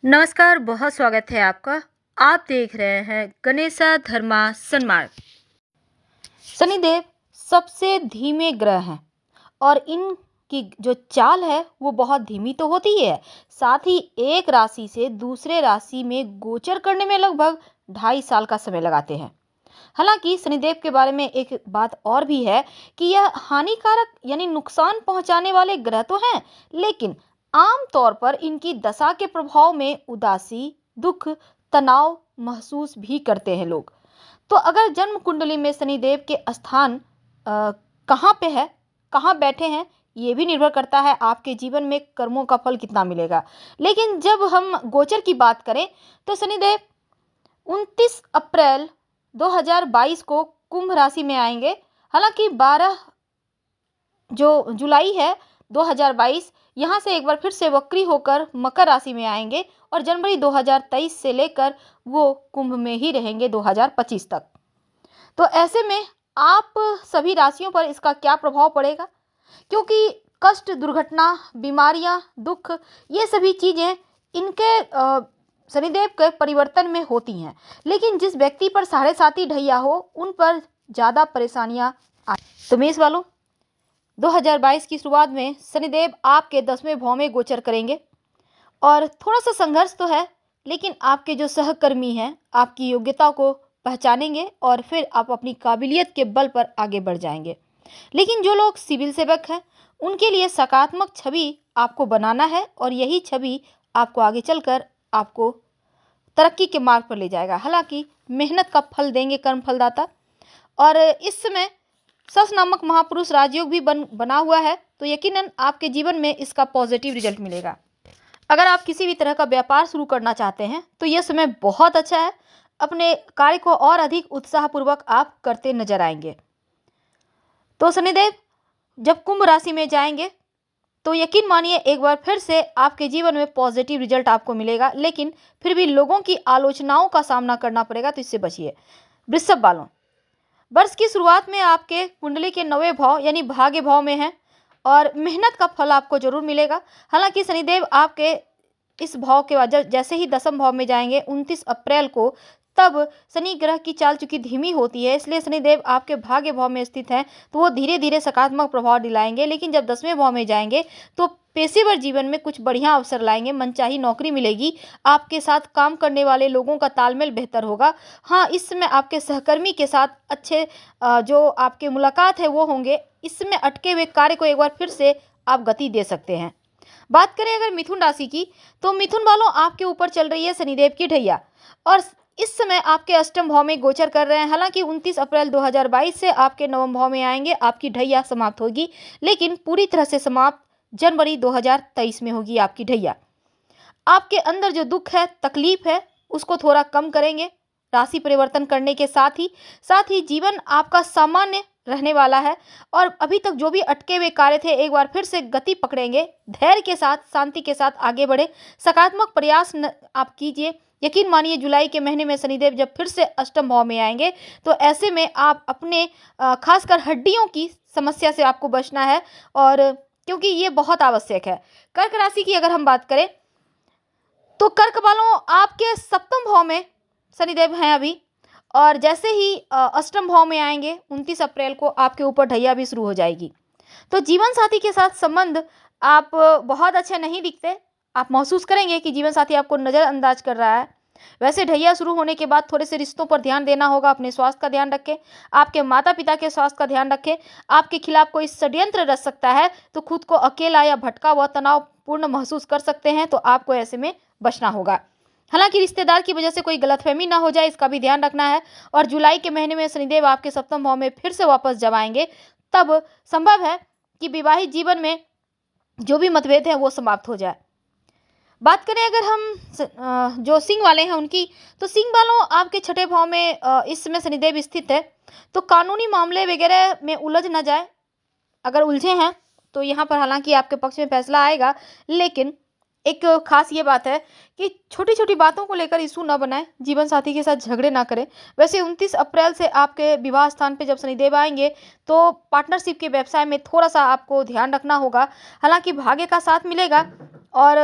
नमस्कार, बहुत स्वागत है आपका। आप देख रहे हैं गणेशा धर्मा सन्मार्ग। शनिदेव सबसे धीमे ग्रह हैं और इनकी जो चाल है वो बहुत धीमी तो होती ही है, साथ ही एक राशि से दूसरे राशि में गोचर करने में लगभग 2.5 साल का समय लगाते हैं। हालांकि शनिदेव के बारे में एक बात और भी है कि यह हानिकारक यानी नुकसान पहुंचाने वाले ग्रह तो हैं, लेकिन आम तौर पर इनकी दशा के प्रभाव में उदासी, दुख, तनाव महसूस भी करते हैं लोग। तो अगर जन्म कुंडली में शनिदेव के स्थान कहाँ पे है, कहाँ बैठे हैं, ये भी निर्भर करता है आपके जीवन में कर्मों का फल कितना मिलेगा। लेकिन जब हम गोचर की बात करें तो शनिदेव 29 अप्रैल 2022 को कुंभ राशि में आएंगे। हालांकि 12 जो जुलाई है 2022 यहाँ से एक बार फिर से वक्री होकर मकर राशि में आएंगे और जनवरी 2023 से लेकर वो कुंभ में ही रहेंगे 2025 तक। तो ऐसे में आप सभी राशियों पर इसका क्या प्रभाव पड़ेगा, क्योंकि कष्ट, दुर्घटना, बीमारियां, दुख, ये सभी चीज़ें इनके शनिदेव के परिवर्तन में होती हैं। लेकिन जिस व्यक्ति पर साढ़े साती ढैया हो उन पर ज़्यादा परेशानियां आ। तो मेष वालों, 2022 की शुरुआत में शनिदेव आपके 10वें भाव में गोचर करेंगे और थोड़ा सा संघर्ष तो है, लेकिन आपके जो सहकर्मी हैं आपकी योग्यता को पहचानेंगे और फिर आप अपनी काबिलियत के बल पर आगे बढ़ जाएंगे। लेकिन जो लोग सिविल सेवक हैं उनके लिए सकारात्मक छवि आपको बनाना है और यही छवि आपको आगे चलकर आपको तरक्की के मार्ग पर ले जाएगा। हालांकि मेहनत का फल देंगे कर्म फलदाता। और इस समय सस नामक महापुरुष राजयोग भी बना हुआ है, तो यकीनन आपके जीवन में इसका पॉजिटिव रिजल्ट मिलेगा। अगर आप किसी भी तरह का व्यापार शुरू करना चाहते हैं तो यह समय बहुत अच्छा है। अपने कार्य को और अधिक उत्साहपूर्वक आप करते नजर आएंगे। तो शनिदेव जब कुंभ राशि में जाएंगे तो यकीन मानिए एक बार फिर से आपके जीवन में पॉजिटिव रिजल्ट आपको मिलेगा, लेकिन फिर भी लोगों की आलोचनाओं का सामना करना पड़ेगा, तो इससे बचिए। वृषभ वालों, वर्ष की शुरुआत में आपके कुंडली के 9वें भाव यानी भाग्य भाव में है और मेहनत का फल आपको जरूर मिलेगा। हालांकि शनिदेव आपके इस भाव के बाद जैसे ही 10वें भाव में जाएंगे 29 अप्रैल को, तब शनि ग्रह की चाल चूंकि धीमी होती है, इसलिए शनिदेव आपके भाग्य भाव में स्थित हैं तो वो धीरे धीरे सकारात्मक प्रभाव दिलाएंगे। लेकिन जब 10वें भाव में जाएंगे तो पेशेवर जीवन में कुछ बढ़िया अवसर लाएंगे, मनचाही नौकरी मिलेगी, आपके साथ काम करने वाले लोगों का तालमेल बेहतर होगा। हाँ, इस समय आपके सहकर्मी के साथ अच्छे जो आपके मुलाकात है वो होंगे। इस समय अटके हुए कार्य को एक बार फिर से आप गति दे सकते हैं। बात करें अगर मिथुन राशि की, तो मिथुन वालों आपके ऊपर चल रही है शनिदेव की ढैया और इस समय आपके अष्टम भाव में गोचर कर रहे हैं। हालांकि 29 अप्रैल 2022 से आपके नवम भाव में आएंगे, आपकी ढैया समाप्त होगी, लेकिन पूरी तरह से समाप्त जनवरी 2023 में होगी आपकी ढैया। आपके अंदर जो दुख है, तकलीफ है, उसको थोड़ा कम करेंगे राशि परिवर्तन करने के साथ ही जीवन आपका सामान्य रहने वाला है और अभी तक जो भी अटके हुए कार्य थे एक बार फिर से गति पकड़ेंगे। धैर्य के साथ, शांति के साथ आगे बढ़े, सकारात्मक प्रयास आप कीजिए। यकीन मानिए जुलाई के महीने में शनिदेव जब फिर से अष्टम भाव में आएंगे तो ऐसे में आप अपने खासकर हड्डियों की समस्या से आपको बचना है, और क्योंकि ये बहुत आवश्यक है। कर्क राशि की अगर हम बात करें तो कर्क वालों आपके सप्तम भाव में शनिदेव हैं अभी, और जैसे ही अष्टम भाव में आएंगे 29 अप्रैल को आपके ऊपर ढैया भी शुरू हो जाएगी। तो जीवन साथी के साथ संबंध आप बहुत अच्छे नहीं दिखते। आप महसूस करेंगे कि जीवन साथी आपको नज़रअंदाज कर रहा है। वैसे ढैया शुरू होने के बाद थोड़े से रिश्तों पर ध्यान देना होगा। अपने स्वास्थ्य का ध्यान रखें, आपके माता पिता के स्वास्थ्य का ध्यान रखें। आपके खिलाफ कोई षड्यंत्र रच सकता है तो खुद को अकेला या भटका हुआ तनावपूर्ण महसूस कर सकते हैं, तो आपको ऐसे में बचना होगा। हालांकि रिश्तेदार की वजह से कोई गलतफहमी ना हो जाए, इसका भी ध्यान रखना है। और जुलाई के महीने में शनिदेव आपके सप्तम भाव में फिर से वापस जब आएंगे तब संभव है कि विवाहित जीवन में जो भी मतभेद है वो समाप्त हो जाए। बात करें अगर हम जो सिंह वाले हैं उनकी, तो सिंह वालों आपके छठे भाव में इस समय शनिदेव स्थित है, तो कानूनी मामले वगैरह में उलझ ना जाए। अगर उलझे हैं तो यहाँ पर हालांकि आपके पक्ष में फैसला आएगा, लेकिन एक खास ये बात है कि छोटी छोटी बातों को लेकर इशू ना बनाएं, जीवन साथी के साथ झगड़े ना करें। वैसे 29 अप्रैल से आपके विवाह स्थान पे जब शनिदेव आएंगे तो पार्टनरशिप के व्यवसाय में थोड़ा सा आपको ध्यान रखना होगा। हालांकि भाग्य का साथ मिलेगा और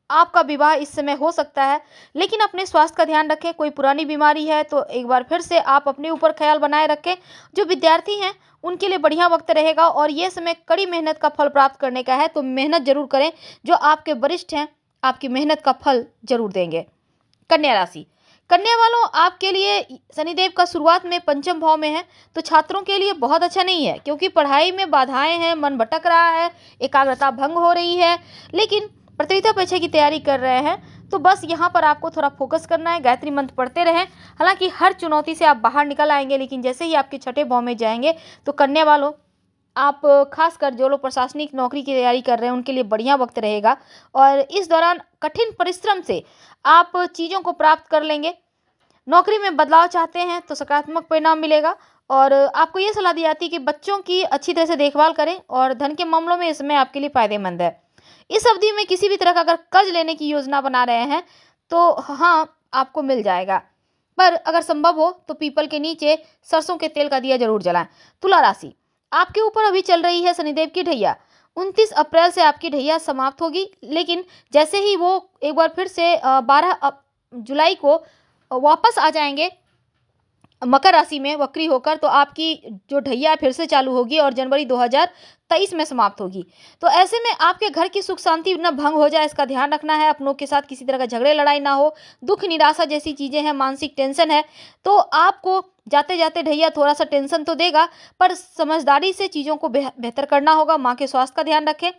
आपका विवाह इस समय हो सकता है, लेकिन अपने स्वास्थ्य का ध्यान रखें। कोई पुरानी बीमारी है तो एक बार फिर से आप अपने ऊपर ख्याल बनाए रखें। जो विद्यार्थी हैं उनके लिए बढ़िया वक्त रहेगा और ये समय कड़ी मेहनत का फल प्राप्त करने का है, तो मेहनत जरूर करें। जो आपके वरिष्ठ हैं आपकी मेहनत का फल जरूर देंगे। कन्या राशि, कन्या वालों, आपके लिए शनिदेव का शुरुआत में पंचम भाव में है, तो छात्रों के लिए बहुत अच्छा नहीं है, क्योंकि पढ़ाई में बाधाएं हैं, मन भटक रहा है, एकाग्रता भंग हो रही है। लेकिन प्रतियोगिता परीक्षा की तैयारी कर रहे हैं तो बस यहाँ पर आपको थोड़ा फोकस करना है, गायत्री मंत्र पढ़ते रहें। हालांकि हर चुनौती से आप बाहर निकल आएंगे, लेकिन जैसे ही आपके छठे भाव में जाएंगे तो कन्या वालों, आप खासकर जो लोग प्रशासनिक नौकरी की तैयारी कर रहे हैं उनके लिए बढ़िया वक्त रहेगा और इस दौरान कठिन परिश्रम से आप चीज़ों को प्राप्त कर लेंगे। नौकरी में बदलाव चाहते हैं तो सकारात्मक परिणाम मिलेगा और आपको ये सलाह दी जाती है कि बच्चों की अच्छी तरह से देखभाल करें और धन के मामलों में इसमें आपके लिए फायदेमंद है। इस अवधि में किसी भी तरह का अगर कर्ज लेने की योजना बना रहे हैं तो हाँ, आपको मिल जाएगा, पर अगर संभव हो तो पीपल के नीचे सरसों के तेल का दिया जरूर जलाएं। तुला राशि, आपके ऊपर अभी चल रही है शनिदेव की ढैया। 29 अप्रैल से आपकी ढैया समाप्त होगी, लेकिन जैसे ही वो एक बार फिर से 12 जुलाई को वापस आ जाएंगे मकर राशि में वक्री होकर, तो आपकी जो ढैया फिर से चालू होगी और जनवरी 2023 में समाप्त होगी। तो ऐसे में आपके घर की सुख शांति न भंग हो जाए, इसका ध्यान रखना है। अपनों के साथ किसी तरह का झगड़े लड़ाई ना हो, दुख निराशा जैसी चीज़ें हैं, मानसिक टेंशन है, तो आपको जाते जाते ढैया थोड़ा सा टेंशन तो देगा, पर समझदारी से चीज़ों को बेहतर करना होगा। माँ के स्वास्थ्य का ध्यान रखें।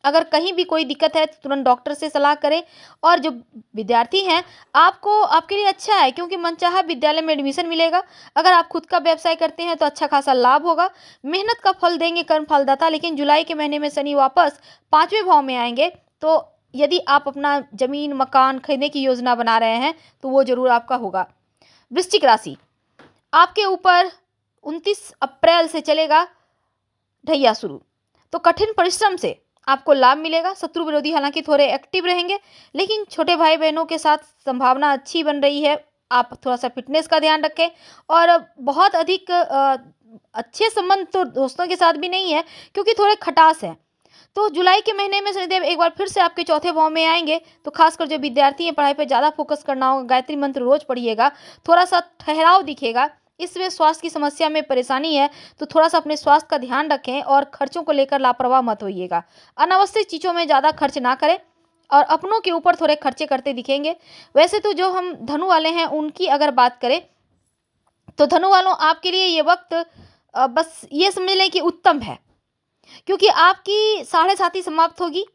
अगर कहीं भी कोई दिक्कत है तो तुरंत डॉक्टर से सलाह करें। और जो विद्यार्थी हैं, आपको आपके लिए अच्छा है, क्योंकि मनचाहा विद्यालय में एडमिशन मिलेगा। अगर आप खुद का व्यवसाय करते हैं तो अच्छा खासा लाभ होगा। मेहनत का फल देंगे कर्म फलदाता। लेकिन जुलाई के महीने में शनि वापस 5वें भाव में आएंगे, तो यदि आप अपना जमीन मकान खरीदने की योजना बना रहे हैं तो वो जरूर आपका होगा। वृश्चिक राशि, आपके ऊपर 29 अप्रैल से चलेगा ढैया शुरू, तो कठिन परिश्रम से आपको लाभ मिलेगा। शत्रु विरोधी हालांकि थोड़े एक्टिव रहेंगे, लेकिन छोटे भाई बहनों के साथ संभावना अच्छी बन रही है। आप थोड़ा सा फिटनेस का ध्यान रखें और बहुत अधिक अच्छे संबंध तो दोस्तों के साथ भी नहीं है, क्योंकि थोड़े खटास है। तो जुलाई के महीने में शनिदेव एक बार फिर से आपके चौथे भाव में आएंगे, तो खासकर जो विद्यार्थी हैं पढ़ाई पर ज़्यादा फोकस करना होगा। गायत्री मंत्र रोज पढ़िएगा। थोड़ा सा ठहराव दिखेगा, इसमें स्वास्थ्य की समस्या में परेशानी है, तो थोड़ा सा अपने स्वास्थ्य का ध्यान रखें और खर्चों को लेकर लापरवाह मत होइएगा। अनावश्यक चीज़ों में ज़्यादा खर्च ना करें और अपनों के ऊपर थोड़े खर्चे करते दिखेंगे। वैसे तो जो हम धनु वाले हैं उनकी अगर बात करें तो धनु वालों, आपके लिए ये वक्त बस ये समझ लें कि उत्तम है, क्योंकि आपकी 7.5 समाप्त होगी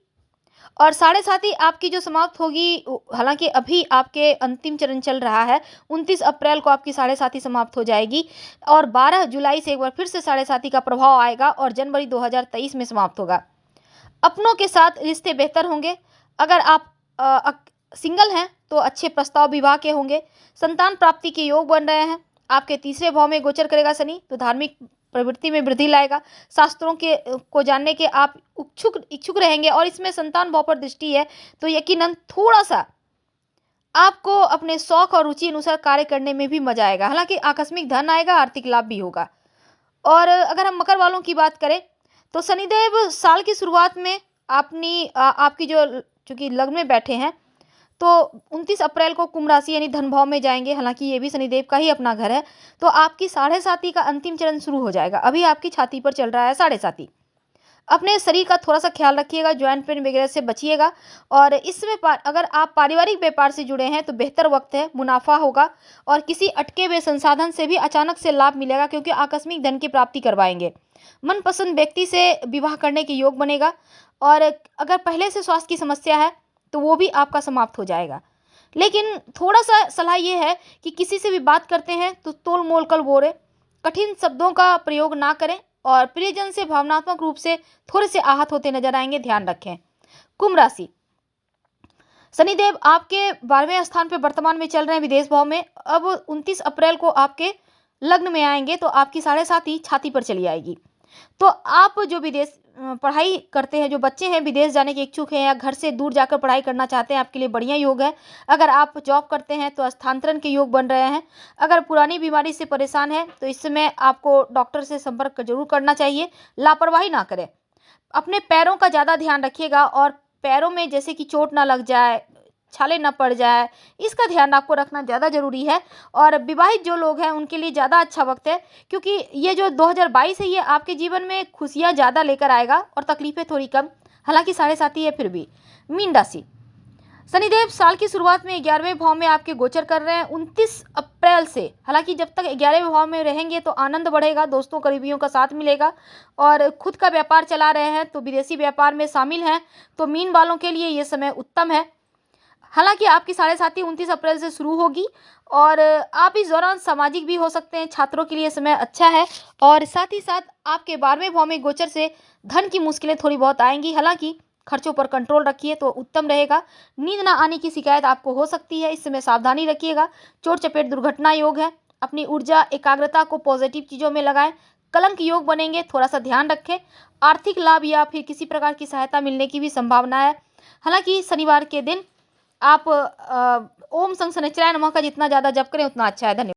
और 7.5 आपकी जो समाप्त होगी, हालांकि अभी आपके अंतिम चरण चल रहा है। 29 अप्रैल को आपकी 7.5 समाप्त हो जाएगी और 12 जुलाई से एक बार फिर से 7.5 का प्रभाव आएगा और जनवरी 2023 में समाप्त होगा। अपनों के साथ रिश्ते बेहतर होंगे। अगर आप सिंगल हैं तो अच्छे प्रस्ताव विवाह के होंगे। संतान प्राप्ति के योग बन रहे हैं। आपके तीसरे भाव में गोचर करेगा शनि, तो धार्मिक प्रवृत्ति में वृद्धि लाएगा। शास्त्रों के को जानने के आप इच्छुक रहेंगे और इसमें संतान भाव पर दृष्टि है, तो यकीनन थोड़ा सा आपको अपने शौक और रुचि अनुसार कार्य करने में भी मजा आएगा। हालांकि आकस्मिक धन आएगा, आर्थिक लाभ भी होगा। और अगर हम मकर वालों की बात करें तो शनिदेव साल की शुरुआत में आपकी जो चूंकि लग्न में बैठे हैं, तो 29 अप्रैल को कुंभ राशि यानी धन भाव में जाएंगे। हालांकि ये भी शनिदेव का ही अपना घर है, तो आपकी 7.5 का अंतिम चरण शुरू हो जाएगा। अभी आपकी छाती पर चल रहा है 7.5। अपने शरीर का थोड़ा सा ख्याल रखिएगा, ज्वाइंट पेन वगैरह से बचिएगा। और इसमें अगर आप पारिवारिक व्यापार से जुड़े हैं तो बेहतर वक्त है, मुनाफा होगा और किसी अटके हुए संसाधन से भी अचानक से लाभ मिलेगा, क्योंकि आकस्मिक धन की प्राप्ति करवाएंगे। मनपसंद व्यक्ति से विवाह करने के योग बनेगा और अगर पहले से स्वास्थ्य की समस्या है तो वो भी आपका समाप्त हो जाएगा। लेकिन थोड़ा सा सलाह ये है कि किसी से भी बात करते हैं तो तोल मोल कर बोले, कठिन शब्दों का प्रयोग ना करें और प्रियजन से भावनात्मक रूप से थोड़े से आहत होते नजर आएंगे, ध्यान रखें। कुंभ राशि, शनिदेव आपके 12वें स्थान पर वर्तमान में चल रहे हैं विदेश भाव में। अब 29 अप्रैल को आपके लग्न में आएंगे, तो आपकी 7.5 छाती पर चली आएगी। तो आप जो विदेश पढ़ाई करते हैं, जो बच्चे हैं विदेश जाने के इच्छुक हैं या घर से दूर जाकर पढ़ाई करना चाहते हैं, आपके लिए बढ़िया योग है। अगर आप जॉब करते हैं तो स्थानांतरण के योग बन रहे हैं। अगर पुरानी बीमारी से परेशान है तो इस समय आपको डॉक्टर से संपर्क जरूर करना चाहिए, लापरवाही ना करें। अपने पैरों का ज़्यादा ध्यान रखिएगा और पैरों में जैसे कि चोट ना लग जाए, छाले न पड़ जाए, इसका ध्यान आपको रखना ज़्यादा ज़रूरी है। और विवाहित जो लोग हैं उनके लिए ज़्यादा अच्छा वक्त है, क्योंकि ये जो 2022 है ये आपके जीवन में खुशियाँ ज़्यादा लेकर आएगा और तकलीफें थोड़ी कम। हालांकि साढ़े साथी है फिर भी। मीन राशि, शनिदेव साल की शुरुआत में 11वें भाव में आपके गोचर कर रहे हैं 29 अप्रैल से। हालांकि जब तक 11वें भाव में रहेंगे तो आनंद बढ़ेगा, दोस्तों करीबियों का साथ मिलेगा। और खुद का व्यापार चला रहे हैं तो विदेशी व्यापार में शामिल हैं तो मीन वालों के लिए ये समय उत्तम है। हालांकि आपकी साढ़े साथी 29 अप्रैल से शुरू होगी और आप इस दौरान सामाजिक भी हो सकते हैं, छात्रों के लिए समय अच्छा है। और साथ ही साथ आपके 12वें भाव में गोचर से धन की मुश्किलें थोड़ी बहुत आएंगी, हालांकि खर्चों पर कंट्रोल रखिए तो उत्तम रहेगा। नींद ना आने की शिकायत आपको हो सकती है, इस समय सावधानी रखिएगा। चोट चपेट दुर्घटना योग है। अपनी ऊर्जा एकाग्रता को पॉजिटिव चीज़ों में लगाएं। कलंक योग बनेंगे, थोड़ा सा ध्यान रखें। आर्थिक लाभ या फिर किसी प्रकार की सहायता मिलने की भी संभावना है। हालांकि शनिवार के दिन आप ओम शनिश्चराय नमः का जितना ज़्यादा जप करें उतना अच्छा है। धन्यवाद।